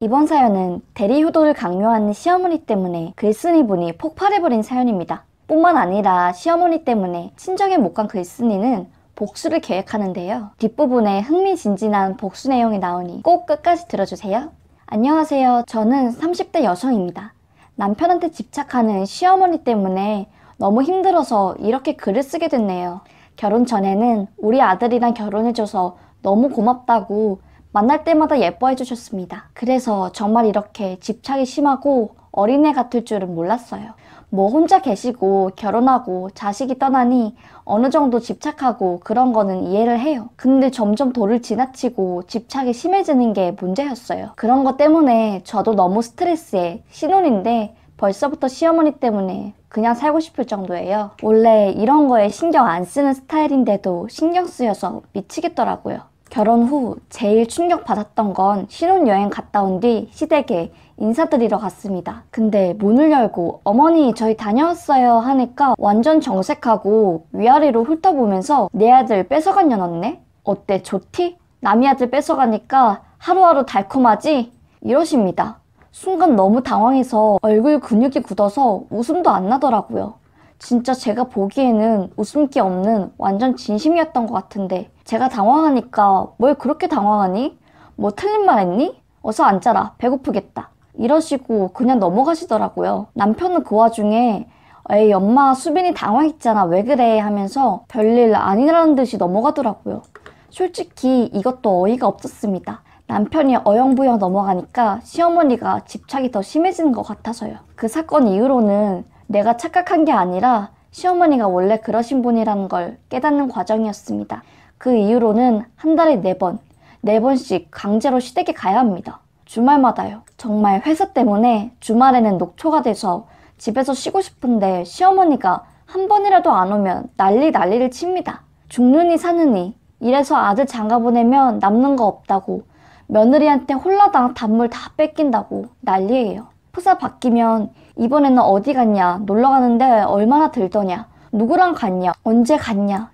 이번 사연은 대리효도를 강요하는 시어머니 때문에 글쓴이분이 폭발해버린 사연입니다. 뿐만 아니라 시어머니 때문에 친정에 못 간 글쓴이는 복수를 계획하는데요. 뒷부분에 흥미진진한 복수 내용이 나오니 꼭 끝까지 들어주세요. 안녕하세요. 저는 30대 여성입니다. 남편한테 집착하는 시어머니 때문에 너무 힘들어서 이렇게 글을 쓰게 됐네요. 결혼 전에는 우리 아들이랑 결혼해줘서 너무 고맙다고 만날 때마다 예뻐해 주셨습니다. 그래서 정말 이렇게 집착이 심하고 어린애 같을 줄은 몰랐어요. 뭐 혼자 계시고 결혼하고 자식이 떠나니 어느 정도 집착하고 그런 거는 이해를 해요. 근데 점점 도를 지나치고 집착이 심해지는 게 문제였어요. 그런 것 때문에 저도 너무 스트레스에 신혼인데 벌써부터 시어머니 때문에 그냥 살고 싶을 정도예요. 원래 이런 거에 신경 안 쓰는 스타일인데도 신경 쓰여서 미치겠더라고요. 결혼 후 제일 충격받았던 건 신혼여행 갔다 온 뒤 시댁에 인사드리러 갔습니다. 근데 문을 열고 어머니 저희 다녀왔어요 하니까 완전 정색하고 위아래로 훑어보면서 내 아들 뺏어간 년었네? 어때 좋디? 남이 아들 뺏어가니까 하루하루 달콤하지? 이러십니다. 순간 너무 당황해서 얼굴 근육이 굳어서 웃음도 안 나더라고요. 진짜 제가 보기에는 웃음기 없는 완전 진심이었던 것 같은데 제가 당황하니까 뭘 그렇게 당황하니? 뭐 틀린 말 했니? 어서 앉아라. 배고프겠다. 이러시고 그냥 넘어가시더라고요. 남편은 그 와중에 에이 엄마 수빈이 당황했잖아. 왜 그래? 하면서 별일 아니라는 듯이 넘어가더라고요. 솔직히 이것도 어이가 없었습니다. 남편이 어영부영 넘어가니까 시어머니가 집착이 더 심해지는 것 같아서요. 그 사건 이후로는 내가 착각한 게 아니라 시어머니가 원래 그러신 분이라는 걸 깨닫는 과정이었습니다. 그 이후로는 한 달에 4번씩 강제로 시댁에 가야 합니다. 주말마다요. 정말 회사 때문에 주말에는 녹초가 돼서 집에서 쉬고 싶은데 시어머니가 한 번이라도 안 오면 난리를 칩니다. 죽느니 사느니 이래서 아들 장가 보내면 남는 거 없다고 며느리한테 홀라당 단물 다 뺏긴다고 난리예요. 프사 바뀌면 이번에는 어디 갔냐? 놀러 가는데 얼마나 들더냐? 누구랑 갔냐? 언제 갔냐?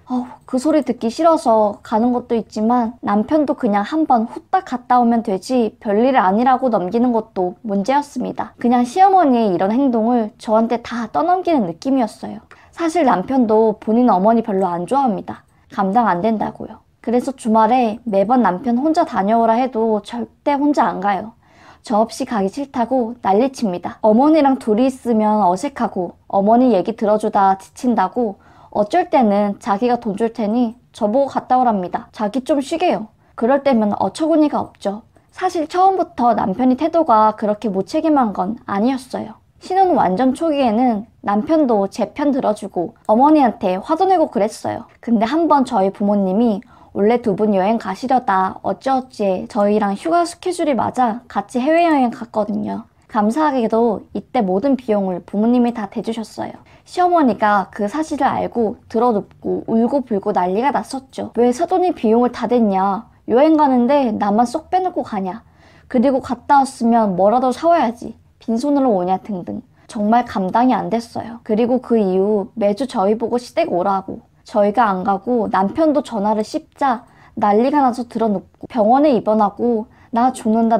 그 소리 듣기 싫어서 가는 것도 있지만 남편도 그냥 한번 후딱 갔다 오면 되지 별일 아니라고 넘기는 것도 문제였습니다. 그냥 시어머니의 이런 행동을 저한테 다 떠넘기는 느낌이었어요. 사실 남편도 본인 어머니 별로 안 좋아합니다. 감당 안 된다고요. 그래서 주말에 매번 남편 혼자 다녀오라 해도 절대 혼자 안 가요. 저 없이 가기 싫다고 난리칩니다. 어머니랑 둘이 있으면 어색하고 어머니 얘기 들어주다 지친다고 어쩔 때는 자기가 돈 줄 테니 저보고 갔다 오랍니다. 자기 좀 쉬게요. 그럴 때면 어처구니가 없죠. 사실 처음부터 남편이 태도가 그렇게 무책임한 건 아니었어요. 신혼 완전 초기에는 남편도 제 편 들어주고 어머니한테 화도 내고 그랬어요. 근데 한번 저희 부모님이 원래 두 분 여행 가시려다 어찌어찌 저희랑 휴가 스케줄이 맞아 같이 해외여행 갔거든요. 감사하게도 이때 모든 비용을 부모님이 다 대주셨어요. 시어머니가 그 사실을 알고 들어눕고 울고불고 난리가 났었죠. 왜 사돈이 비용을 다 댔냐? 여행 가는데 나만 쏙 빼놓고 가냐? 그리고 갔다 왔으면 뭐라도 사와야지. 빈손으로 오냐 등등. 정말 감당이 안 됐어요. 그리고 그 이후 매주 저희 보고 시댁 오라고 저희가 안 가고 남편도 전화를 씹자 난리가 나서 들어눕고 병원에 입원하고 나 죽는다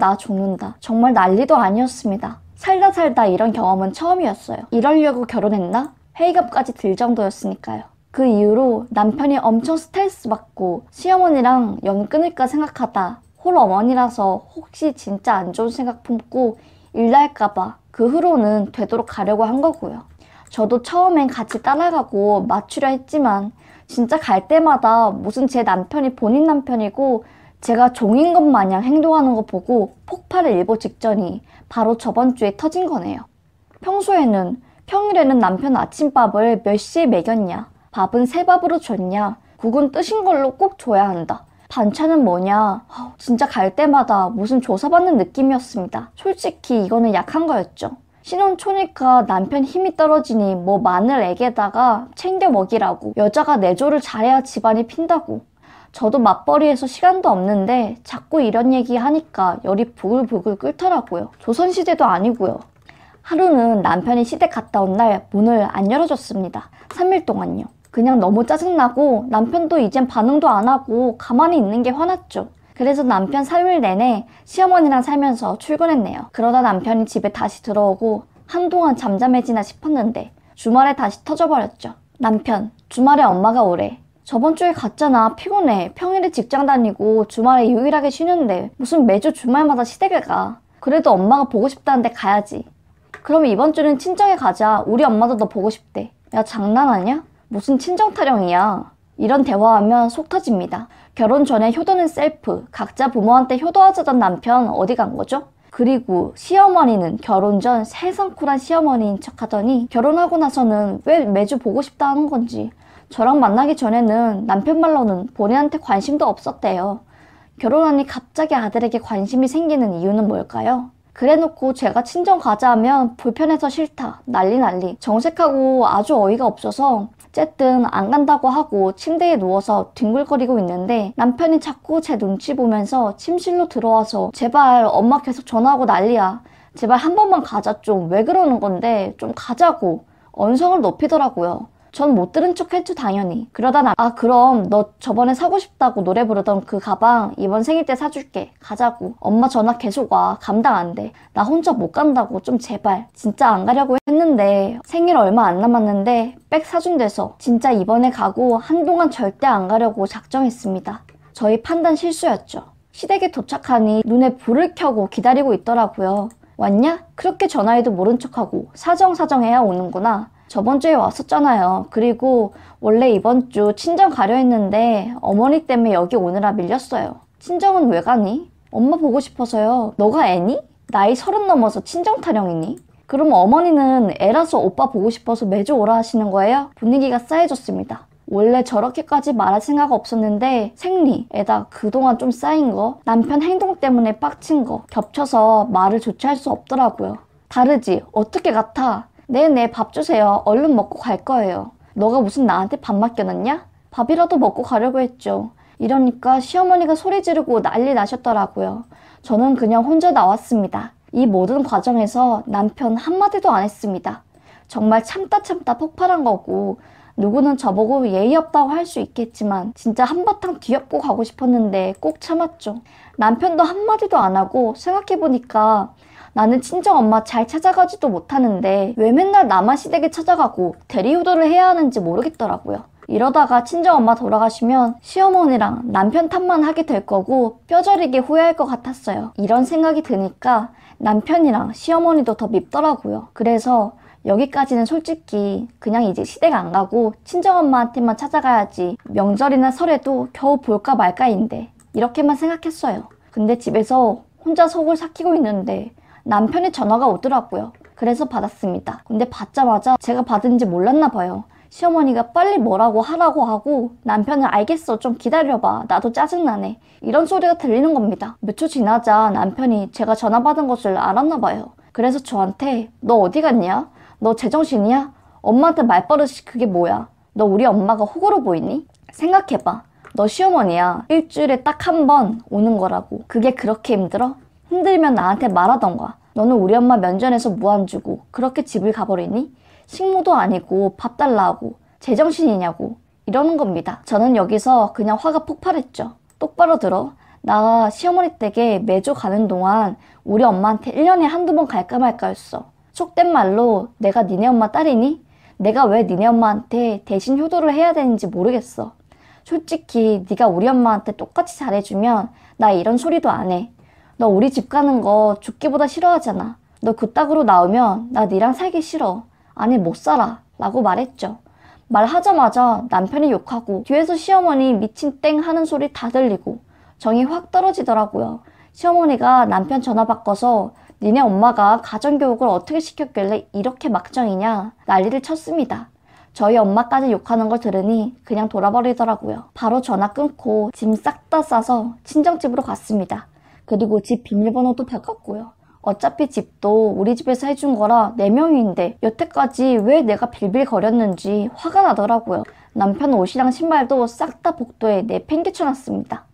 정말 난리도 아니었습니다. 살다 이런 경험은 처음이었어요. 이러려고 결혼했나? 회의감까지 들 정도였으니까요. 그 이후로 남편이 엄청 스트레스 받고 시어머니랑 연 끊을까 생각하다 홀어머니라서 혹시 진짜 안 좋은 생각 품고 일 날까봐 그 후로는 되도록 가려고 한 거고요. 저도 처음엔 같이 따라가고 맞추려 했지만 진짜 갈 때마다 무슨 제 남편이 본인 남편이고 제가 종인 것 마냥 행동하는 거 보고 폭발을 일보 직전이 바로 저번 주에 터진 거네요. 평일에는 남편 아침밥을 몇 시에 먹였냐? 밥은 새 밥으로 줬냐? 국은 뜨신 걸로 꼭 줘야 한다. 반찬은 뭐냐? 진짜 갈 때마다 무슨 조사받는 느낌이었습니다. 솔직히 이거는 약한 거였죠. 신혼 초니까 남편 힘이 떨어지니 뭐 마늘 액에다가 챙겨 먹이라고 여자가 내조를 잘해야 집안이 핀다고 저도 맞벌이해서 시간도 없는데 자꾸 이런 얘기 하니까 열이 부글부글 끓더라고요. 조선시대도 아니고요. 하루는 남편이 시댁 갔다 온 날 문을 안 열어줬습니다. 3일 동안요. 그냥 너무 짜증나고 남편도 이젠 반응도 안 하고 가만히 있는 게 화났죠. 그래서 남편 3일 내내 시어머니랑 살면서 출근했네요. 그러다 남편이 집에 다시 들어오고 한동안 잠잠해지나 싶었는데 주말에 다시 터져버렸죠. 남편, 주말에 엄마가 오래. 저번 주에 갔잖아. 피곤해. 평일에 직장 다니고 주말에 유일하게 쉬는데 무슨 매주 주말마다 시댁을 가. 그래도 엄마가 보고 싶다는데 가야지. 그럼 이번 주는 친정에 가자. 우리 엄마도 너 보고 싶대. 야, 장난하냐? 무슨 친정 타령이야. 이런 대화하면 속 터집니다. 결혼 전에 효도는 셀프, 각자 부모한테 효도하자던 남편 어디 간 거죠? 그리고 시어머니는 결혼 전 세상 쿨한 시어머니인 척 하더니 결혼하고 나서는 왜 매주 보고 싶다 하는 건지. 저랑 만나기 전에는 남편 말로는 본인한테 관심도 없었대요. 결혼하니 갑자기 아들에게 관심이 생기는 이유는 뭘까요? 그래놓고 제가 친정 가자 하면 불편해서 싫다, 난리. 정색하고 아주 어이가 없어서 어쨌든 안 간다고 하고 침대에 누워서 뒹굴거리고 있는데 남편이 자꾸 제 눈치 보면서 침실로 들어와서 제발 엄마 계속 전화하고 난리야. 제발 한 번만 가자 좀. 왜 그러는 건데 좀 가자고. 언성을 높이더라고요. 전 못 들은 척 했죠 당연히. 그러다 그럼 너 저번에 사고 싶다고 노래 부르던 그 가방 이번 생일 때 사줄게. 가자고. 엄마 전화 계속 와. 감당 안 돼. 나 혼자 못 간다고. 좀 제발. 진짜 안 가려고 했는데 생일 얼마 안 남았는데 백 사준대서 진짜 이번에 가고 한동안 절대 안 가려고 작정했습니다. 저희 판단 실수였죠. 시댁에 도착하니 눈에 불을 켜고 기다리고 있더라고요. 왔냐? 그렇게 전화해도 모른 척하고 사정해야 오는구나. 저번 주에 왔었잖아요. 그리고 원래 이번 주 친정 가려 했는데 어머니 때문에 여기 오느라 밀렸어요. 친정은 왜 가니? 엄마 보고 싶어서요. 너가 애니? 나이 30 넘어서 친정 타령이니? 그럼 어머니는 애라서 오빠 보고 싶어서 매주 오라 하시는 거예요? 분위기가 싸해졌습니다. 원래 저렇게까지 말할 생각 없었는데 생리, 애다 그동안 좀 쌓인 거, 남편 행동 때문에 빡친 거 겹쳐서 말을 조치할 수 없더라고요. 다르지? 어떻게 같아? 네네 밥 주세요. 얼른 먹고 갈 거예요. 너가 무슨 나한테 밥 맡겨놨냐? 밥이라도 먹고 가려고 했죠. 이러니까 시어머니가 소리 지르고 난리 나셨더라고요. 저는 그냥 혼자 나왔습니다. 이 모든 과정에서 남편 한마디도 안 했습니다. 정말 참다 폭발한 거고 누구는 저보고 예의 없다고 할 수 있겠지만 진짜 한바탕 뒤엎고 가고 싶었는데 꼭 참았죠. 남편도 한마디도 안 하고 생각해보니까 나는 친정엄마 잘 찾아가지도 못하는데 왜 맨날 나만 시댁에 찾아가고 대리효도를 해야 하는지 모르겠더라고요. 이러다가 친정엄마 돌아가시면 시어머니랑 남편 탓만 하게 될 거고 뼈저리게 후회할 것 같았어요. 이런 생각이 드니까 남편이랑 시어머니도 더 밉더라고요. 그래서 여기까지는 솔직히 그냥 이제 시댁 안 가고 친정엄마한테만 찾아가야지 명절이나 설에도 겨우 볼까 말까인데 이렇게만 생각했어요. 근데 집에서 혼자 속을 삭히고 있는데 남편의 전화가 오더라고요. 그래서 받았습니다. 근데 받자마자 제가 받은지 몰랐나 봐요. 시어머니가 빨리 뭐라고 하라고 하고 남편은 알겠어 좀 기다려봐 나도 짜증나네 이런 소리가 들리는 겁니다. 몇 초 지나자 남편이 제가 전화 받은 것을 알았나 봐요. 그래서 저한테 너 어디 갔냐? 너 제정신이야? 엄마한테 말버릇이 그게 뭐야? 너 우리 엄마가 호구로 보이니? 생각해봐. 너 시어머니야. 일주일에 딱 한 번 오는 거라고. 그게 그렇게 힘들어? 힘들면 나한테 말하던가. 너는 우리 엄마 면전에서 무안 주고 그렇게 집을 가버리니? 식모도 아니고 밥 달라 하고 제정신이냐고 이러는 겁니다. 저는 여기서 그냥 화가 폭발했죠. 똑바로 들어. 나 시어머니 댁에 매주 가는 동안 우리 엄마한테 1년에 한두 번 갈까 말까 했어. 속된 말로 내가 니네 엄마 딸이니? 내가 왜 니네 엄마한테 대신 효도를 해야 되는지 모르겠어. 솔직히 네가 우리 엄마한테 똑같이 잘해주면 나 이런 소리도 안 해. 너 우리 집 가는 거 죽기보다 싫어하잖아. 너 그따구로 나오면 나 니랑 살기 싫어. 아니 못 살아 라고 말했죠. 말하자마자 남편이 욕하고 뒤에서 시어머니 미친 땡 하는 소리 다 들리고 정이 확 떨어지더라고요. 시어머니가 남편 전화 바꿔서 니네 엄마가 가정교육을 어떻게 시켰길래 이렇게 막장이냐 난리를 쳤습니다. 저희 엄마까지 욕하는 걸 들으니 그냥 돌아버리더라고요. 바로 전화 끊고 짐 싹 다 싸서 친정집으로 갔습니다. 그리고 집 비밀번호도 바꿨고요. 어차피 집도 우리 집에서 해준 거라 4명인데 여태까지 왜 내가 빌빌거렸는지 화가 나더라고요. 남편 옷이랑 신발도 싹 다 복도에 내팽개쳐놨습니다.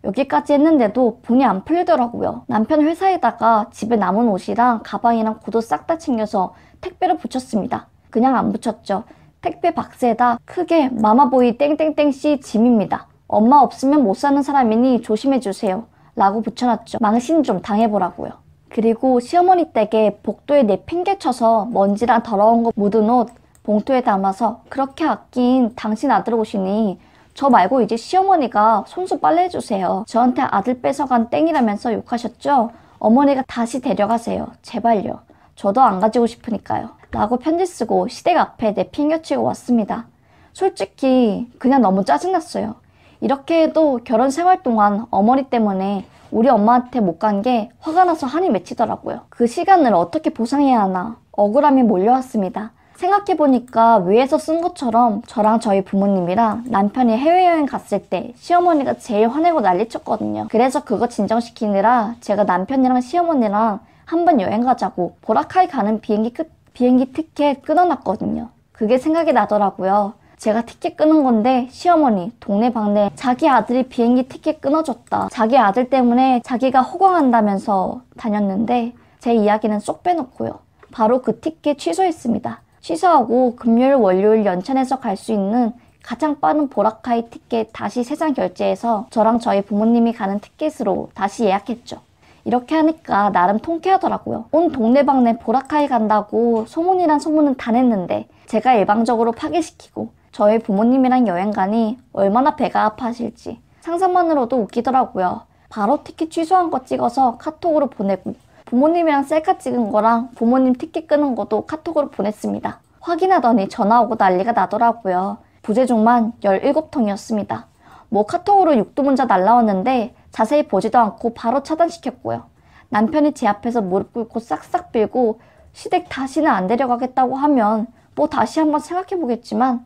여기까지 했는데도 분이 안 풀리더라고요. 남편 회사에다가 집에 남은 옷이랑 가방이랑 구두 싹 다 챙겨서 택배로 붙였습니다. 그냥 안 붙였죠. 택배 박스에다 크게 마마보이 땡땡땡씨 짐입니다. 엄마 없으면 못 사는 사람이니 조심해주세요. 라고 붙여놨죠. 망신 좀 당해보라고요. 그리고 시어머니 댁에 복도에 내팽개쳐서 먼지랑 더러운 거 묻은 옷 봉투에 담아서 그렇게 아낀 당신 아들 옷이니 저 말고 이제 시어머니가 손수 빨래해주세요. 저한테 아들 뺏어간 땡이라면서 욕하셨죠? 어머니가 다시 데려가세요. 제발요. 저도 안 가지고 싶으니까요. 라고 편지 쓰고 시댁 앞에 내팽개치고 왔습니다. 솔직히 그냥 너무 짜증났어요. 이렇게 해도 결혼 생활 동안 어머니 때문에 우리 엄마한테 못 간 게 화가 나서 한이 맺히더라고요. 그 시간을 어떻게 보상해야 하나 억울함이 몰려왔습니다. 생각해보니까 위에서 쓴 것처럼 저랑 저희 부모님이랑 남편이 해외여행 갔을 때 시어머니가 제일 화내고 난리쳤거든요. 그래서 그거 진정시키느라 제가 남편이랑 시어머니랑 한번 여행 가자고 보라카이 가는 비행기 티켓 끊어놨거든요. 그게 생각이 나더라고요. 제가 티켓 끊은 건데 시어머니 동네방네 자기 아들이 비행기 티켓 끊어줬다. 자기 아들 때문에 자기가 호강한다면서 다녔는데 제 이야기는 쏙 빼놓고요. 바로 그 티켓 취소했습니다. 취소하고 금요일 월요일 연천에서 갈 수 있는 가장 빠른 보라카이 티켓 다시 3장 결제해서 저랑 저희 부모님이 가는 티켓으로 다시 예약했죠. 이렇게 하니까 나름 통쾌하더라고요. 온 동네방네 보라카이 간다고 소문이란 소문은 다 냈는데 제가 일방적으로 파기시키고 저희 부모님이랑 여행 가니 얼마나 배가 아파하실지 상상만으로도 웃기더라고요. 바로 티켓 취소한 거 찍어서 카톡으로 보내고 부모님이랑 셀카 찍은 거랑 부모님 티켓 끄는 것도 카톡으로 보냈습니다. 확인하더니 전화 오고 난리가 나더라고요. 부재중만 17통이었습니다. 뭐 카톡으로 육두문자 날라왔는데 자세히 보지도 않고 바로 차단시켰고요. 남편이 제 앞에서 무릎 꿇고 싹싹 빌고 시댁 다시는 안 데려가겠다고 하면 뭐 다시 한번 생각해보겠지만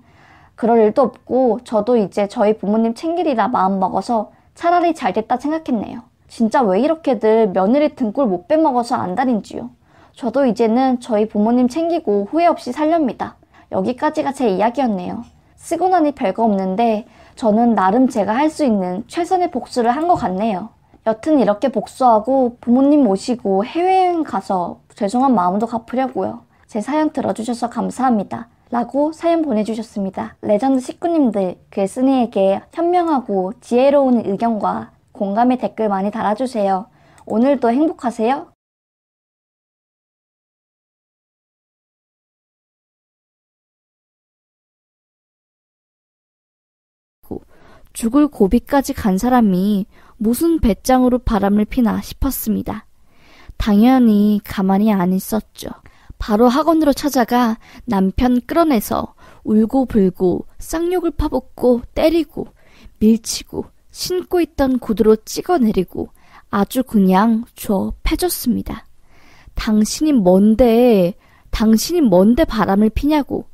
그럴 일도 없고 저도 이제 저희 부모님 챙기리라 마음먹어서 차라리 잘됐다 생각했네요. 진짜 왜 이렇게들 며느리 등골 못 빼먹어서 안달인지요. 저도 이제는 저희 부모님 챙기고 후회 없이 살렵니다. 여기까지가 제 이야기였네요. 쓰고 나니 별거 없는데 저는 나름 제가 할 수 있는 최선의 복수를 한 것 같네요. 여튼 이렇게 복수하고 부모님 모시고 해외여행 가서 죄송한 마음도 갚으려고요. 제 사연 들어주셔서 감사합니다. 라고 사연 보내주셨습니다. 레전드 식구님들 글쓴이에게 현명하고 지혜로운 의견과 공감의 댓글 많이 달아주세요. 오늘도 행복하세요. 죽을 고비까지 간 사람이 무슨 배짱으로 바람을 피나 싶었습니다. 당연히 가만히 안 있었죠. 바로 학원으로 찾아가 남편 끌어내서 울고불고 쌍욕을 퍼붓고 때리고 밀치고 신고 있던 구두로 찍어내리고 아주 그냥 패줬습니다. 당신이 뭔데 바람을 피냐고.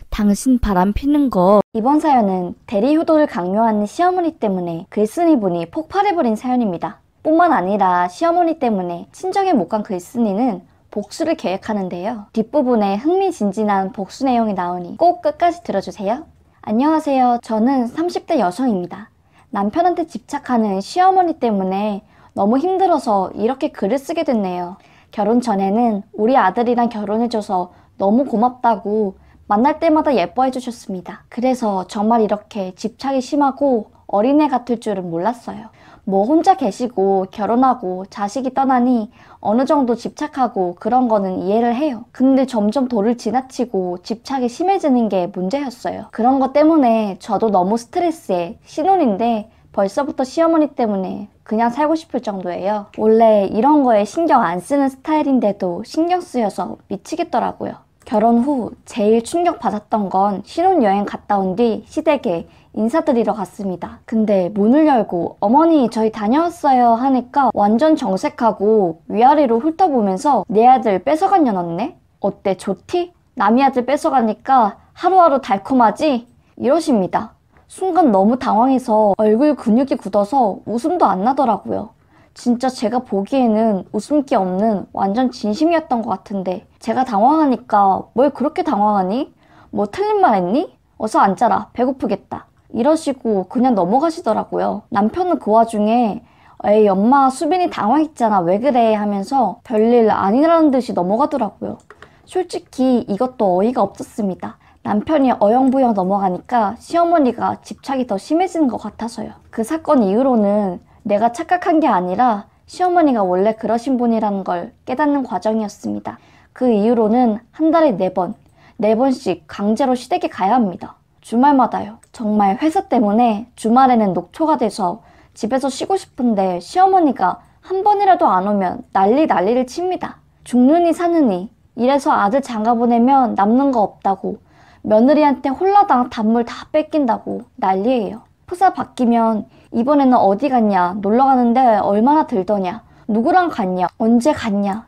당신 바람 피는 거. 이번 사연은 대리 효도를 강요하는 시어머니 때문에 글쓴이 분이 폭발해버린 사연입니다. 뿐만 아니라 시어머니 때문에 친정에 못 간 글쓴이는 복수를 계획하는데요. 뒷부분에 흥미진진한 복수 내용이 나오니 꼭 끝까지 들어주세요. 안녕하세요. 저는 30대 여성입니다. 남편한테 집착하는 시어머니 때문에 너무 힘들어서 이렇게 글을 쓰게 됐네요. 결혼 전에는 우리 아들이랑 결혼해줘서 너무 고맙다고 만날 때마다 예뻐해 주셨습니다. 그래서 정말 이렇게 집착이 심하고 어린애 같을 줄은 몰랐어요. 뭐 혼자 계시고 결혼하고 자식이 떠나니 어느 정도 집착하고 그런 거는 이해를 해요. 근데 점점 도를 지나치고 집착이 심해지는 게 문제였어요. 그런 것 때문에 저도 너무 스트레스에 신혼인데 벌써부터 시어머니 때문에 그냥 살고 싶을 정도예요. 원래 이런 거에 신경 안 쓰는 스타일인데도 신경 쓰여서 미치겠더라고요. 결혼 후 제일 충격받았던 건 신혼여행 갔다 온 뒤 시댁에 인사드리러 갔습니다. 근데 문을 열고 어머니 저희 다녀왔어요 하니까 완전 정색하고 위아래로 훑어보면서 내 아들 뺏어간 년었네? 어때 좋디? 남의 아들 뺏어가니까 하루하루 달콤하지? 이러십니다. 순간 너무 당황해서 얼굴 근육이 굳어서 웃음도 안 나더라고요. 진짜 제가 보기에는 웃음기 없는 완전 진심이었던 것 같은데 제가 당황하니까 뭘 그렇게 당황하니? 뭐 틀린 말 했니? 어서 앉아라. 배고프겠다. 이러시고 그냥 넘어가시더라고요. 남편은 그 와중에 에이 엄마 수빈이 당황했잖아 왜 그래 하면서 별일 아니라는 듯이 넘어가더라고요. 솔직히 이것도 어이가 없었습니다. 남편이 어영부영 넘어가니까 시어머니가 집착이 더 심해지는 것 같아서요. 그 사건 이후로는 내가 착각한 게 아니라 시어머니가 원래 그러신 분이라는 걸 깨닫는 과정이었습니다. 그 이후로는 한 달에 4번, 4번씩 강제로 시댁에 가야 합니다. 주말마다요. 정말 회사 때문에 주말에는 녹초가 돼서 집에서 쉬고 싶은데 시어머니가 한 번이라도 안 오면 난리를 칩니다. 죽느니 사느니 이래서 아들 장가 보내면 남는 거 없다고, 며느리한테 홀라당 단물 다 뺏긴다고 난리예요. 프사 바뀌면 이번에는 어디 갔냐, 놀러 가는데 얼마나 들더냐, 누구랑 갔냐, 언제 갔냐.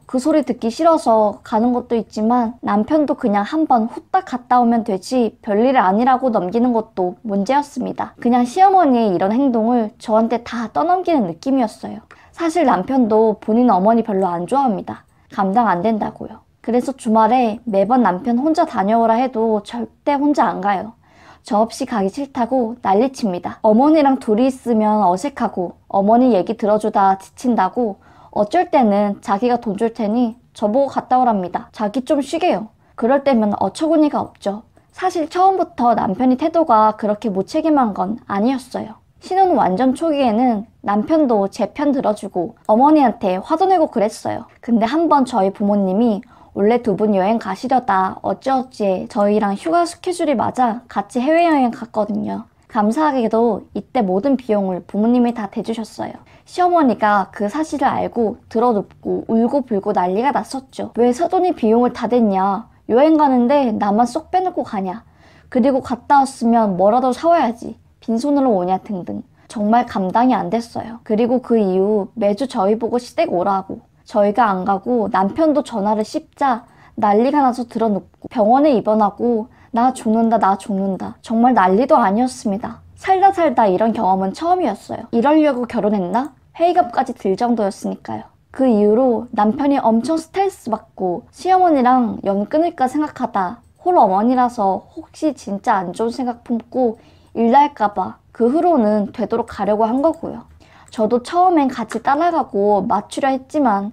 그 소리 듣기 싫어서 가는 것도 있지만 남편도 그냥 한번 후딱 갔다 오면 되지 별일 아니라고 넘기는 것도 문제였습니다. 그냥 시어머니의 이런 행동을 저한테 다 떠넘기는 느낌이었어요. 사실 남편도 본인 어머니 별로 안 좋아합니다. 감당 안 된다고요. 그래서 주말에 매번 남편 혼자 다녀오라 해도 절대 혼자 안 가요. 저 없이 가기 싫다고 난리칩니다. 어머니랑 둘이 있으면 어색하고 어머니 얘기 들어주다 지친다고 어쩔 때는 자기가 돈 줄 테니 저보고 갔다 오랍니다. 자기 좀 쉬게요. 그럴 때면 어처구니가 없죠. 사실 처음부터 남편이 태도가 그렇게 무책임한 건 아니었어요. 신혼 완전 초기에는 남편도 제 편 들어주고 어머니한테 화도 내고 그랬어요. 근데 한번 저희 부모님이 원래 2분 여행 가시려다 어찌어찌 저희랑 휴가 스케줄이 맞아 같이 해외여행 갔거든요. 감사하게도 이때 모든 비용을 부모님이 다 대주셨어요. 시어머니가 그 사실을 알고 들어눕고 울고불고 난리가 났었죠. 왜 사돈이 비용을 다 댔냐, 여행 가는데 나만 쏙 빼놓고 가냐, 그리고 갔다 왔으면 뭐라도 사와야지, 빈손으로 오냐 등등. 정말 감당이 안 됐어요. 그리고 그 이후 매주 저희 보고 시댁 오라고, 저희가 안 가고 남편도 전화를 씹자 난리가 나서 들어눕고 병원에 입원하고 나 죽는다. 정말 난리도 아니었습니다. 살다 이런 경험은 처음이었어요. 이러려고 결혼했나? 회의감까지 들 정도였으니까요. 그 이후로 남편이 엄청 스트레스 받고 시어머니랑 연 끊을까 생각하다 홀어머니라서 혹시 진짜 안 좋은 생각 품고 일 날까봐 그 후로는 되도록 가려고 한 거고요. 저도 처음엔 같이 따라가고 맞추려 했지만